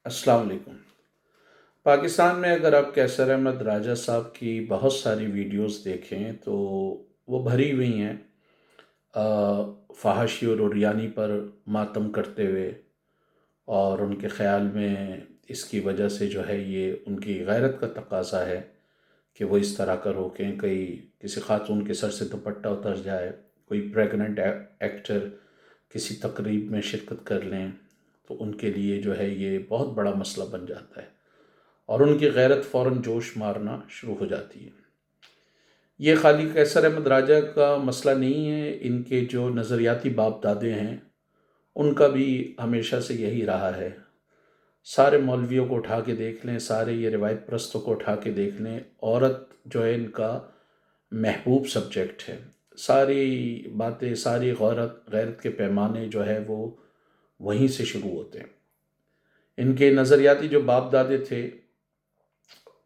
السلام علیکم۔ پاکستان میں اگر آپ کیسر احمد راجہ صاحب کی بہت ساری ویڈیوز دیکھیں تو وہ بھری ہوئی ہیں فحاشی اور عریانی پر ماتم کرتے ہوئے، اور ان کے خیال میں اس کی وجہ سے جو ہے یہ ان کی غیرت کا تقاضا ہے کہ وہ اس طرح کا روکیں، کسی خاتون کے سر سے دوپٹہ اتر جائے، کوئی پریگننٹ ایکٹر کسی تقریب میں شرکت کر لیں تو ان کے لیے جو ہے یہ بہت بڑا مسئلہ بن جاتا ہے، اور ان کی غیرت فوراً جوش مارنا شروع ہو جاتی ہے۔ یہ خالی قیصر احمد راجہ کا مسئلہ نہیں ہے، ان کے جو نظریاتی باپ دادے ہیں ان کا بھی ہمیشہ سے یہی رہا ہے۔ سارے مولویوں کو اٹھا کے دیکھ لیں، سارے یہ روایت پرستوں کو اٹھا کے دیکھ لیں، عورت جو ہے ان کا محبوب سبجیکٹ ہے۔ ساری باتیں، ساری غیرت کے پیمانے جو ہے وہ وہیں سے شروع ہوتے ہیں۔ ان کے نظریاتی جو باپ دادے تھے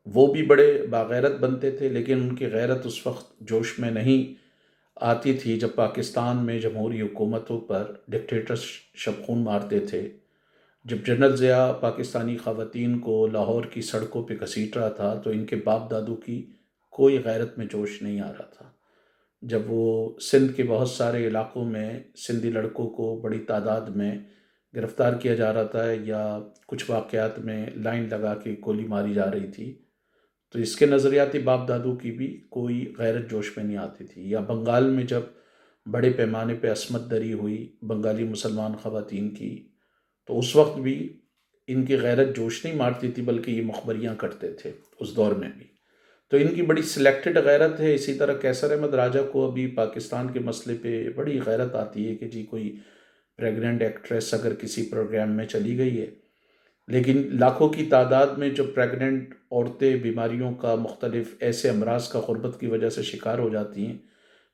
وہ بھی بڑے باغیرت بنتے تھے، لیکن ان کی غیرت اس وقت جوش میں نہیں آتی تھی جب پاکستان میں جمہوری حکومتوں پر ڈکٹیٹر شب خون مارتے تھے، جب جنرل ضیاء پاکستانی خواتین کو لاہور کی سڑکوں پہ گھسیٹ رہا تھا تو ان کے باپ دادوں کی کوئی غیرت میں جوش نہیں آ رہا تھا۔ جب وہ سندھ کے بہت سارے علاقوں میں سندھی لڑکوں کو بڑی تعداد میں گرفتار کیا جا رہا تھا، یا کچھ واقعات میں لائن لگا کے گولی ماری جا رہی تھی، تو اس کے نظریاتی باپ دادوں کی بھی کوئی غیرت جوش میں نہیں آتی تھی۔ یا بنگال میں جب بڑے پیمانے پہ عصمت دری ہوئی بنگالی مسلمان خواتین کی، تو اس وقت بھی ان کی غیرت جوش نہیں مارتی تھی، بلکہ یہ مخبریاں کرتے تھے اس دور میں بھی۔ تو ان کی بڑی سلیکٹڈ غیرت ہے۔ اسی طرح قیصر احمد راجہ کو ابھی پاکستان کے مسئلے پہ بڑی غیرت آتی ہے کہ جی کوئی پریگننٹ ایکٹریس اگر کسی پروگرام میں چلی گئی ہے، لیکن لاکھوں کی تعداد میں جو پریگننٹ عورتیں بیماریوں کا، مختلف ایسے امراض کا غربت کی وجہ سے شکار ہو جاتی ہیں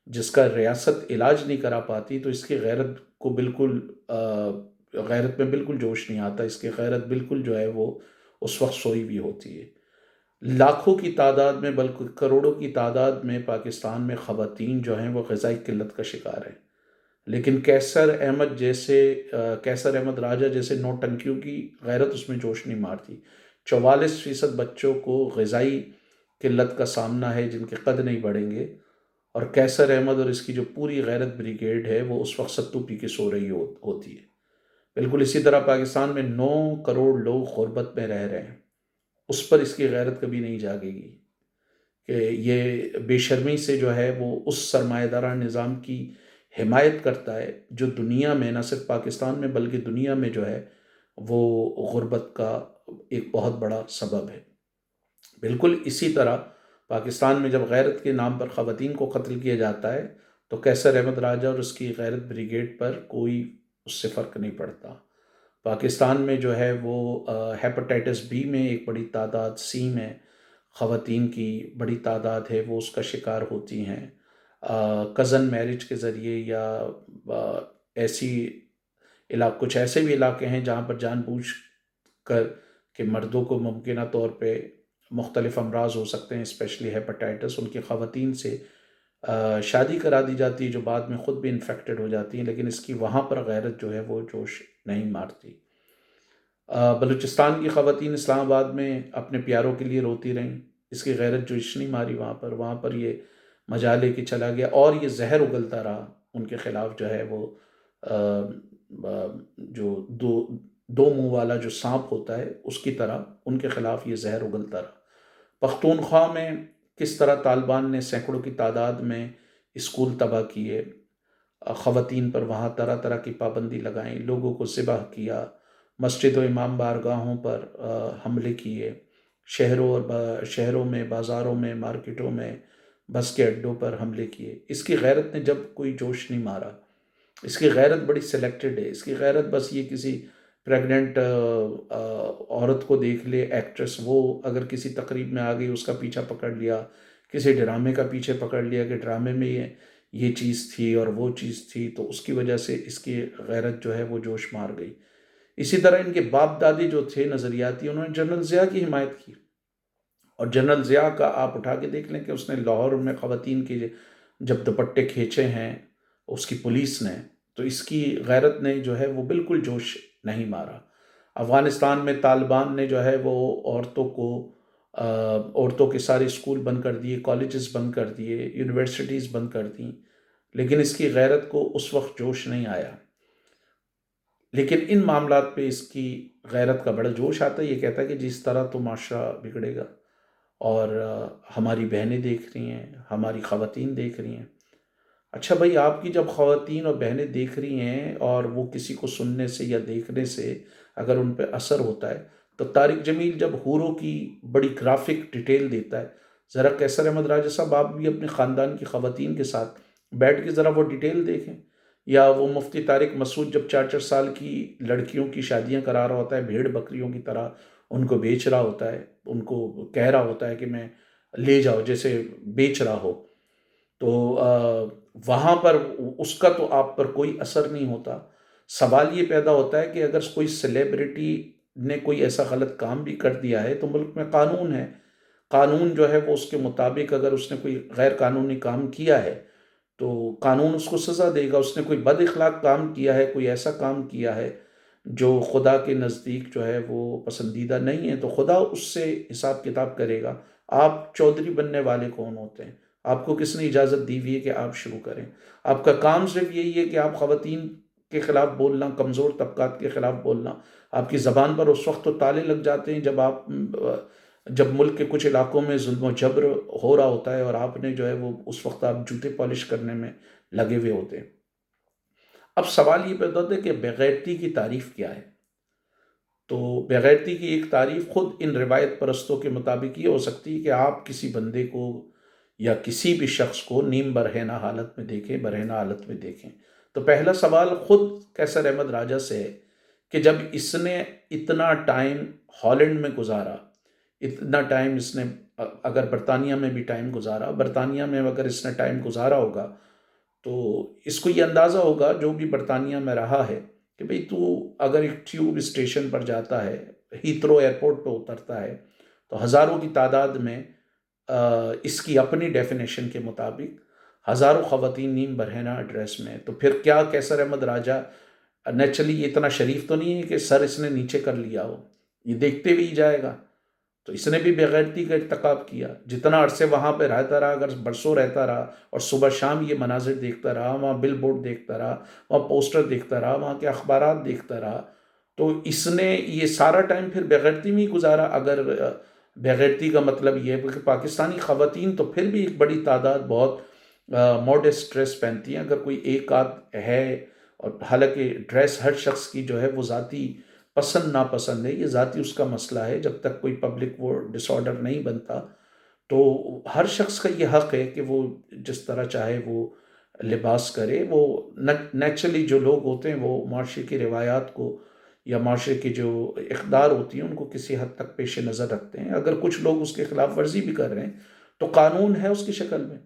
جس کا ریاست علاج نہیں کرا پاتی، تو اس کی غیرت کو بالکل غیرت میں بالکل جوش نہیں آتا، اس کی غیرت بالکل جو ہے وہ اس وقت سوئی بھی ہوتی ہے۔ لاکھوں کی تعداد میں بلکہ کروڑوں کی تعداد میں پاکستان میں خواتین جو ہیں وہ غذائی قلت کا شکار ہیں، لیکن قیصر احمد راجہ جیسے نوٹنکیوں کی غیرت اس میں جوش نہیں مارتی۔ 44% بچوں کو غذائی قلت کا سامنا ہے جن کے قد نہیں بڑھیں گے، اور قیصر احمد اور اس کی جو پوری غیرت بریگیڈ ہے وہ اس وقت ستو پی کے سو رہی ہوتی ہے۔ بالکل اسی طرح پاکستان میں 9 کروڑ لوگ غربت میں رہ رہے ہیں، اس پر اس کی غیرت کبھی نہیں جاگے گی کہ یہ بے شرمی سے جو ہے وہ اس سرمایہ دارانہ نظام کی حمایت کرتا ہے جو دنیا میں، نہ صرف پاکستان میں بلکہ دنیا میں جو ہے وہ غربت کا ایک بہت بڑا سبب ہے۔ بالکل اسی طرح پاکستان میں جب غیرت کے نام پر خواتین کو قتل کیا جاتا ہے تو قیصر احمد راجہ اور اس کی غیرت بریگیڈ پر کوئی اس سے فرق نہیں پڑتا۔ پاکستان میں جو ہے وہ ہیپاٹائٹس بی میں ایک بڑی تعداد، سی میں خواتین کی بڑی تعداد ہے وہ اس کا شکار ہوتی ہیں، کزن میرج کے ذریعے، یا ایسی کچھ ایسے بھی علاقے ہیں جہاں پر جان بوجھ کر کہ مردوں کو ممکنہ طور پہ مختلف امراض ہو سکتے ہیں، اسپیشلی ہیپاٹائٹس، ان کی خواتین سے شادی کرا دی جاتی ہے جو بعد میں خود بھی انفیکٹڈ ہو جاتی ہیں، لیکن اس کی وہاں پر غیرت جو ہے وہ جوش نہیں مارتی۔ بلوچستان کی خواتین اسلام آباد میں اپنے پیاروں کے لیے روتی رہیں، اس کی غیرت جوش نہیں ماری وہاں پر یہ مجال لے کے چلا گیا، اور یہ زہر اگلتا رہا ان کے خلاف، جو ہے وہ جو دو منہ والا جو سانپ ہوتا ہے اس کی طرح ان کے خلاف یہ زہر اگلتا رہا۔ پختونخوا میں کس طرح طالبان نے سینکڑوں کی تعداد میں اسکول تباہ کیے، خواتین پر وہاں طرح طرح کی پابندی لگائیں، لوگوں کو ذبح کیا، مسجد و امام بارگاہوں پر حملے کیے، شہروں میں، بازاروں میں، مارکیٹوں میں، بس کے اڈوں پر حملے کیے۔ اس کی غیرت نے جب کوئی جوش نہیں مارا۔ اس کی غیرت بڑی سلیکٹڈ ہے، اس کی غیرت بس یہ کسی پریگننٹ عورت کو دیکھ لے، ایکٹریس، وہ اگر کسی تقریب میں آ گئی اس کا پیچھا پکڑ لیا، کسی ڈرامے کا پیچھے پکڑ لیا کہ ڈرامے میں یہ چیز تھی اور وہ چیز تھی، تو اس کی وجہ سے اس کی غیرت جو ہے وہ جوش مار گئی۔ اسی طرح ان کے باپ دادی جو تھے نظریاتی، انہوں نے جنرل ضیاء کی حمایت کی، اور جنرل ضیاء کا آپ اٹھا کے دیکھ لیں کہ اس نے لاہور میں خواتین کے جب دوپٹے کھینچے ہیں اس کی پولیس نے، تو اس کی غیرت نے جو ہے وہ بالکل جوش نہیں مارا۔ افغانستان میں طالبان نے جو ہے وہ عورتوں کے سارے اسکول بند کر دیے، کالجز بند کر دیے، یونیورسٹیز بند کر دیں، لیکن اس کی غیرت کو اس وقت جوش نہیں آیا۔ لیکن ان معاملات پہ اس کی غیرت کا بڑا جوش آتا ہے، یہ کہتا ہے کہ جس طرح تو معاشرہ بگڑے گا، اور ہماری بہنیں دیکھ رہی ہیں، ہماری خواتین دیکھ رہی ہیں۔ اچھا بھائی، آپ کی جب خواتین اور بہنیں دیکھ رہی ہیں اور وہ کسی کو سننے سے یا دیکھنے سے اگر ان پہ اثر ہوتا ہے، تو طارق جمیل جب حوروں کی بڑی گرافک ڈیٹیل دیتا ہے، ذرا کیسر احمد راجہ صاحب آپ بھی اپنے خاندان کی خواتین کے ساتھ بیٹھ کے ذرا وہ ڈیٹیل دیکھیں، یا وہ مفتی طارق مسعود جب 4 4 سال کی لڑکیوں کی شادیاں کرا رہا ہوتا ہے، بھیڑ بکریوں کی طرح ان کو بیچ رہا ہوتا ہے، ان کو کہہ رہا ہوتا ہے کہ میں لے جاؤ، جیسے بیچ رہا ہو، تو وہاں پر اس کا تو آپ پر کوئی اثر نہیں ہوتا۔ سوال یہ پیدا ہوتا ہے کہ اگر کوئی سیلیبریٹی نے کوئی ایسا غلط کام بھی کر دیا ہے تو ملک میں قانون ہے، قانون جو ہے وہ اس کے مطابق اگر اس نے کوئی غیر قانونی کام کیا ہے تو قانون اس کو سزا دے گا۔ اس نے کوئی بد اخلاق کام کیا ہے، کوئی ایسا کام کیا ہے جو خدا کے نزدیک جو ہے وہ پسندیدہ نہیں ہے، تو خدا اس سے حساب کتاب کرے گا۔ آپ چودھری بننے والے کون ہوتے ہیں؟ آپ کو کس نے اجازت دی ہوئی ہے کہ آپ شروع کریں؟ آپ کا کام صرف یہی ہے کہ آپ خواتین کے خلاف بولنا، کمزور طبقات کے خلاف بولنا۔ آپ کی زبان پر اس وقت تو تالے لگ جاتے ہیں جب ملک کے کچھ علاقوں میں ظلم و جبر ہو رہا ہوتا ہے، اور آپ نے جو ہے وہ اس وقت آپ جوتے پالش کرنے میں لگے ہوئے ہوتے ہیں۔ اب سوال یہ پیدا ہوتا ہے کہ بغیرتی کی تعریف کیا ہے؟ تو بغیرتی کی ایک تعریف خود ان روایت پرستوں کے مطابق یہ ہو سکتی ہے کہ آپ کسی بندے کو یا کسی بھی شخص کو نیم برہنہ حالت میں دیکھیں، برہنہ حالت میں دیکھیں۔ تو پہلا سوال خود کیسر احمد راجہ سے ہے کہ جب اس نے اتنا ٹائم ہالینڈ میں گزارا، اتنا ٹائم اس نے اگر برطانیہ میں بھی ٹائم گزارا، برطانیہ میں اگر اس نے ٹائم گزارا ہوگا تو اس کو یہ اندازہ ہوگا، جو بھی برطانیہ میں رہا ہے، کہ بھئی تو اگر ایک ٹیوب اسٹیشن پر جاتا ہے، ہیترو ایئرپورٹ پہ اترتا ہے، تو ہزاروں کی تعداد میں اس کی اپنی ڈیفینیشن کے مطابق ہزاروں خواتین نیم برہنہ ڈریس میں، تو پھر کیا کیسر احمد راجہ نیچرلی یہ اتنا شریف تو نہیں ہے کہ سر اس نے نیچے کر لیا ہو، یہ دیکھتے ہوئے ہی جائے گا؟ تو اس نے بھی بےغیرتی کا ارتکاب کیا۔ جتنا عرصے وہاں پہ رہتا رہا، اگر برسوں رہتا رہا اور صبح شام یہ مناظر دیکھتا رہا، وہاں بل بورڈ دیکھتا رہا، وہاں پوسٹر دیکھتا رہا، وہاں کے اخبارات دیکھتا رہا، تو اس نے یہ سارا ٹائم پھر بےغیرتی میں ہی گزارا۔ اگر بےغیرتی کا مطلب یہ ہے کہ پاکستانی خواتین تو پھر بھی ایک بڑی تعداد بہت ماڈسٹ ڈریس پہنتی ہیں، اگر کوئی ایک آدھ ہے، اور حالانکہ ڈریس ہر شخص کی جو ہے وہ ذاتی پسند ناپسند ہے، یہ ذاتی اس کا مسئلہ ہے، جب تک کوئی پبلک وہ ڈس آرڈر نہیں بنتا تو ہر شخص کا یہ حق ہے کہ وہ جس طرح چاہے وہ لباس کرے۔ وہ نیچرلی جو لوگ ہوتے ہیں وہ معاشرے کی روایات کو یا معاشرے کی جو اقدار ہوتی ہیں ان کو کسی حد تک پیش نظر رکھتے ہیں۔ اگر کچھ لوگ اس کے خلاف ورزی بھی کر رہے ہیں تو قانون ہے اس کی شکل میں۔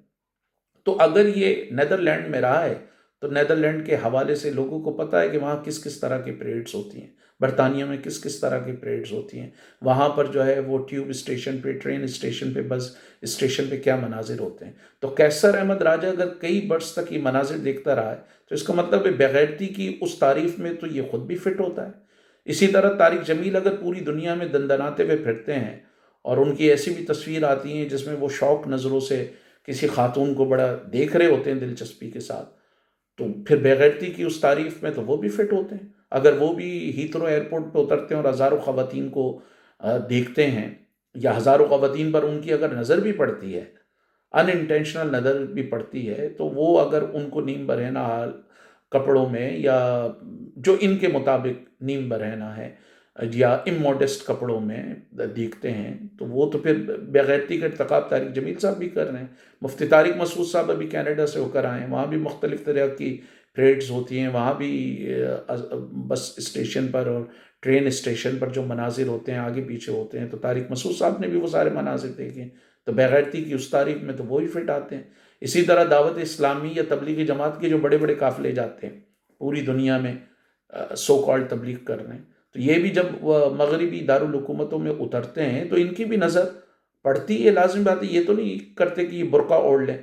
تو اگر یہ نیدرلینڈ میں رہا ہے تو نیدرلینڈ کے حوالے سے لوگوں کو پتہ ہے کہ وہاں کس کس طرح کی پریڈز ہوتی ہیں، برطانیہ میں کس کس طرح کی پریڈز ہوتی ہیں، وہاں پر جو ہے وہ ٹیوب اسٹیشن پہ، ٹرین اسٹیشن پہ، بس اسٹیشن پہ کیا مناظر ہوتے ہیں۔ تو کیسر احمد راجہ اگر کئی برس تک یہ مناظر دیکھتا رہا ہے تو اس کا مطلب ہے بغیرتی کی اس تعریف میں تو یہ خود بھی فٹ ہوتا ہے۔ اسی طرح طارق جمیل اگر پوری دنیا میں دندناتے ہوئے پھرتے ہیں اور ان کی ایسی بھی تصویر آتی ہیں جس میں وہ شوق نظروں سے کسی خاتون کو بڑا دیکھ رہے ہوتے ہیں دلچسپی کے ساتھ، تو پھر بےغیرتی کی اس تعریف میں تو وہ بھی فٹ ہوتے ہیں۔ اگر وہ بھی ہیترو ایئرپورٹ پہ اترتے ہیں اور ہزاروں خواتین کو دیکھتے ہیں، یا ہزاروں خواتین پر ان کی اگر نظر بھی پڑتی ہے، ان انٹینشنل نظر بھی پڑتی ہے، تو وہ اگر ان کو نیم برہنہ حال کپڑوں میں یا جو ان کے مطابق نیم برہنہ ہے یا اموڈسٹ کپڑوں میں دیکھتے ہیں، تو وہ تو پھر بغیرتی کا ارتکاب طارق جمیل صاحب بھی کر رہے ہیں۔ مفتی طارق مسعود صاحب ابھی کینیڈا سے ہو کر آئے ہیں، وہاں بھی مختلف طرح کی پریڈز ہوتی ہیں، وہاں بھی بس اسٹیشن پر اور ٹرین اسٹیشن پر جو مناظر ہوتے ہیں آگے پیچھے ہوتے ہیں، تو طارق مسعود صاحب نے بھی وہ سارے مناظر دیکھے ہیں، تو بغیرتی کی اس تاریخ میں تو وہی فٹ آتے ہیں۔ اسی طرح دعوت اسلامی یا تبلیغی جماعت کے جو بڑے بڑے قافلے جاتے ہیں پوری دنیا میں سو کالڈ تبلیغ کرنے، تو یہ بھی جب وہ مغربی دارالحکومتوں میں اترتے ہیں تو ان کی بھی نظر پڑتی ہے، لازم بات ہے۔ یہ تو نہیں کرتے کہ یہ برقع اوڑھ لیں،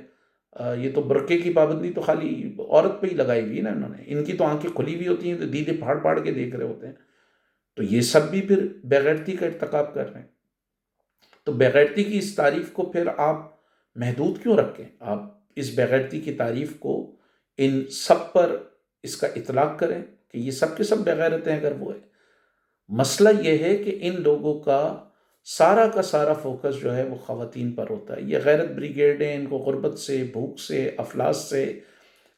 یہ تو برقعے کی پابندی تو خالی عورت پہ ہی لگائی ہوئی ہے نا انہوں نے، ان کی تو آنکھیں کھلی ہوئی ہوتی ہیں تو دیدے پھاڑ پھاڑ کے دیکھ رہے ہوتے ہیں۔ تو یہ سب بھی پھر بےغیرتی کا ارتکاب کر رہے ہیں۔ تو بےغیرتی کی اس تعریف کو پھر آپ محدود کیوں رکھیں؟ آپ اس بےغیرتی کی تعریف کو ان سب پر اس کا اطلاق کریں کہ یہ سب کے سب بےغیرت ہیں اگر وہ ہے۔ مسئلہ یہ ہے کہ ان لوگوں کا سارا فوکس جو ہے وہ خواتین پر ہوتا ہے۔ یہ غیرت بریگیڈیں، ان کو غربت سے، بھوک سے، افلاس سے،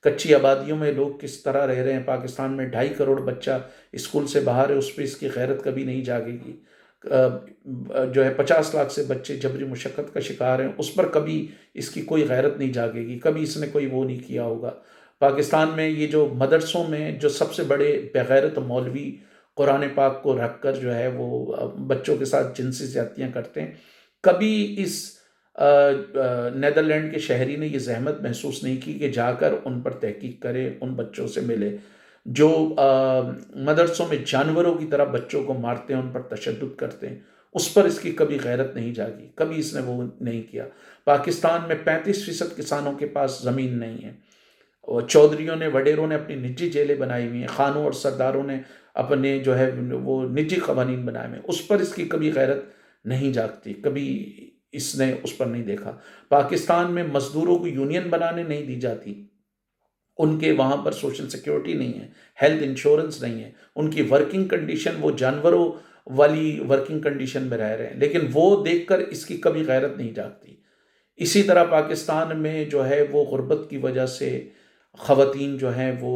کچی آبادیوں میں لوگ کس طرح رہ رہے ہیں۔ پاکستان میں 2.5 کروڑ بچہ اسکول سے باہر ہے، اس پہ اس کی غیرت کبھی نہیں جاگے گی۔ جو ہے 50 لاکھ سے بچے جبری مشقت کا شکار ہیں، اس پر کبھی اس کی کوئی غیرت نہیں جاگے گی، کبھی اس نے کوئی وہ نہیں کیا ہوگا۔ پاکستان میں یہ جو مدرسوں میں جو سب سے بڑے بغیرت مولوی قرآن پاک کو رکھ کر جو ہے وہ بچوں کے ساتھ جنسی زیادتیاں کرتے ہیں، کبھی اس نیدرلینڈ کے شہری نے یہ زحمت محسوس نہیں کی کہ جا کر ان پر تحقیق کرے، ان بچوں سے ملے جو مدرسوں میں جانوروں کی طرح بچوں کو مارتے ہیں، ان پر تشدد کرتے ہیں۔ اس پر اس کی کبھی غیرت نہیں جاگی، کبھی اس نے وہ نہیں کیا۔ پاکستان میں 35% کسانوں کے پاس زمین نہیں ہے، اور چودھریوں نے، وڈیروں نے اپنی نجی جیلیں بنائی ہوئی ہیں، خانوں اور سرداروں نے اپنے جو ہے وہ نجی قوانین بنائے ہوئے ہیں، اس پر اس کی کبھی غیرت نہیں جاگتی، کبھی اس نے اس پر نہیں دیکھا۔ پاکستان میں مزدوروں کو یونین بنانے نہیں دی جاتی، ان کے وہاں پر سوشل سیکیورٹی نہیں ہے، ہیلتھ انشورنس نہیں ہے، ان کی ورکنگ کنڈیشن وہ جانوروں والی ورکنگ کنڈیشن میں رہ رہے ہیں، لیکن وہ دیکھ کر اس کی کبھی غیرت نہیں جاگتی۔ اسی طرح پاکستان میں جو ہے وہ غربت کی وجہ سے خواتین جو ہیں وہ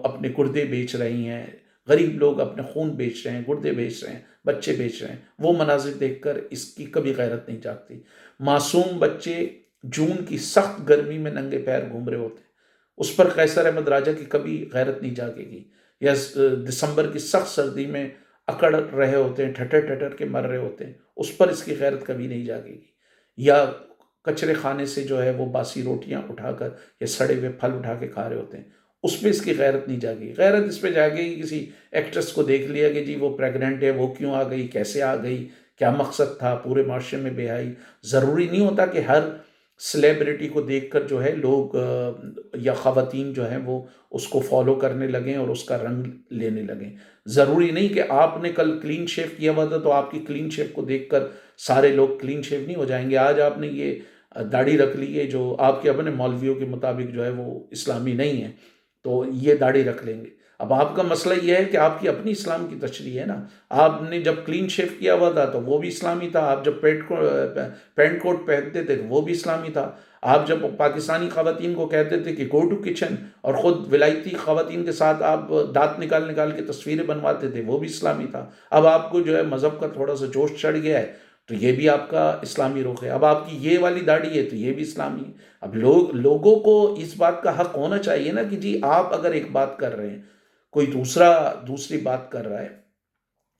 اپنے گردے بیچ رہی ہیں، غریب لوگ اپنے خون بیچ رہے ہیں، گردے بیچ رہے ہیں، بچے بیچ رہے ہیں، وہ مناظر دیکھ کر اس کی کبھی غیرت نہیں جاگتی۔ معصوم بچے جون کی سخت گرمی میں ننگے پیر گھوم رہے ہوتے ہیں، اس پر قیصر احمد راجہ کی کبھی غیرت نہیں جاگے گی۔ یا دسمبر کی سخت سردی میں اکڑ رہے ہوتے ہیں، ٹھٹر ٹھٹر کے مر رہے ہوتے ہیں، اس پر اس کی غیرت کبھی نہیں جاگے گی۔ یا کچرے خانے سے جو ہے وہ باسی روٹیاں اٹھا کر یا سڑے ہوئے پھل اٹھا کے کھا رہے ہوتے ہیں، اس پہ اس کی غیرت نہیں جاگی۔ غیرت اس پہ جاگے گی کسی ایکٹریس کو دیکھ لیا کہ جی وہ پریگننٹ ہے، وہ کیوں آ گئی، کیسے آ گئی، کیا مقصد تھا، پورے معاشرے میں بے حیائی۔ ضروری نہیں ہوتا کہ ہر سلیبریٹی کو دیکھ کر جو ہے لوگ یا خواتین جو ہیں وہ اس کو فالو کرنے لگیں اور اس کا رنگ لینے لگیں۔ ضروری نہیں کہ آپ نے کل کلین شیو کیا ہوا تھا تو آپ کی کلین شیو کو دیکھ کر سارے لوگ کلین شیو نہیں ہو جائیں گے۔ آج آپ نے یہ داڑھی رکھ لی ہے جو آپ کے اپنے مولویوں کے مطابق جو ہے وہ اسلامی نہیں ہے، تو یہ داڑھی رکھ لیں گے۔ اب آپ کا مسئلہ یہ ہے کہ آپ کی اپنی اسلام کی تشریح ہے نا۔ آپ نے جب کلین شیو کیا ہوا تھا تو وہ بھی اسلامی تھا، آپ جب پینٹ کوٹ پہنتے تھے وہ بھی اسلامی تھا، آپ جب پاکستانی خواتین کو کہتے تھے کہ گو ٹو کچن اور خود ولایتی خواتین کے ساتھ آپ دانت نکال نکال کے تصویریں بنواتے تھے وہ بھی اسلامی تھا۔ اب آپ کو جو ہے مذہب کا تھوڑا سا جوش چڑھ گیا ہے تو یہ بھی آپ کا اسلامی رخ ہے۔ اب آپ کی یہ والی داڑھی ہے تو یہ بھی اسلامی ہے۔ اب لوگوں کو اس بات کا حق ہونا چاہیے نا کہ جی آپ اگر ایک بات کر رہے ہیں، کوئی دوسری بات کر رہا ہے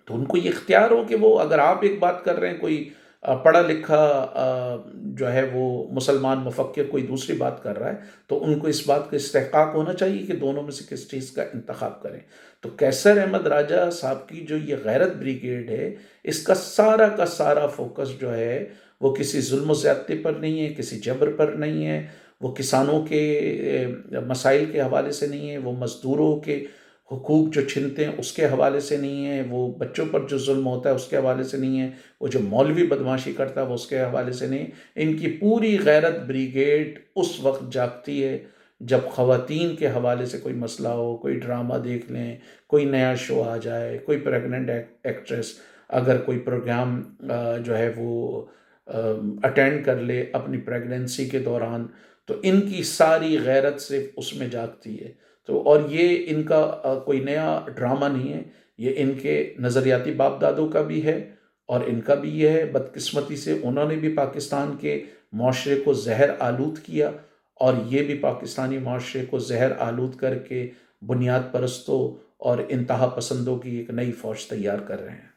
تو ان کو یہ اختیار ہو کہ وہ، اگر آپ ایک بات کر رہے ہیں، کوئی پڑھا لکھا جو ہے وہ مسلمان مفکر کوئی دوسری بات کر رہا ہے تو ان کو اس بات کا استحقاق ہونا چاہیے کہ دونوں میں سے کس چیز کا انتخاب کریں۔ تو قیصر احمد راجہ صاحب کی جو یہ غیرت بریگیڈ ہے، اس کا سارا فوکس جو ہے وہ کسی ظلم و زیادتی پر نہیں ہے، کسی جبر پر نہیں ہے، وہ کسانوں کے مسائل کے حوالے سے نہیں ہے، وہ مزدوروں کے حقوق جو چھنتے ہیں اس کے حوالے سے نہیں ہے، وہ بچوں پر جو ظلم ہوتا ہے اس کے حوالے سے نہیں ہے، وہ جو مولوی بدماشی کرتا ہے وہ اس کے حوالے سے نہیں۔ ان کی پوری غیرت بریگیڈ اس وقت جاگتی ہے جب خواتین کے حوالے سے کوئی مسئلہ ہو، کوئی ڈرامہ دیکھ لیں، کوئی نیا شو آ جائے، کوئی پریگننٹ ایکٹریس اگر کوئی پروگرام جو ہے وہ اٹینڈ کر لے اپنی پریگننسی کے دوران، تو ان کی ساری غیرت صرف اس میں جاگتی ہے۔ تو اور یہ ان کا کوئی نیا ڈرامہ نہیں ہے، یہ ان کے نظریاتی باپ دادوں کا بھی ہے، اور ان کا بھی یہ ہے۔ بدقسمتی سے انہوں نے بھی پاکستان کے معاشرے کو زہر آلود کیا، اور یہ بھی پاکستانی معاشرے کو زہر آلود کر کے بنیاد پرستوں اور انتہا پسندوں کی ایک نئی فوج تیار کر رہے ہیں۔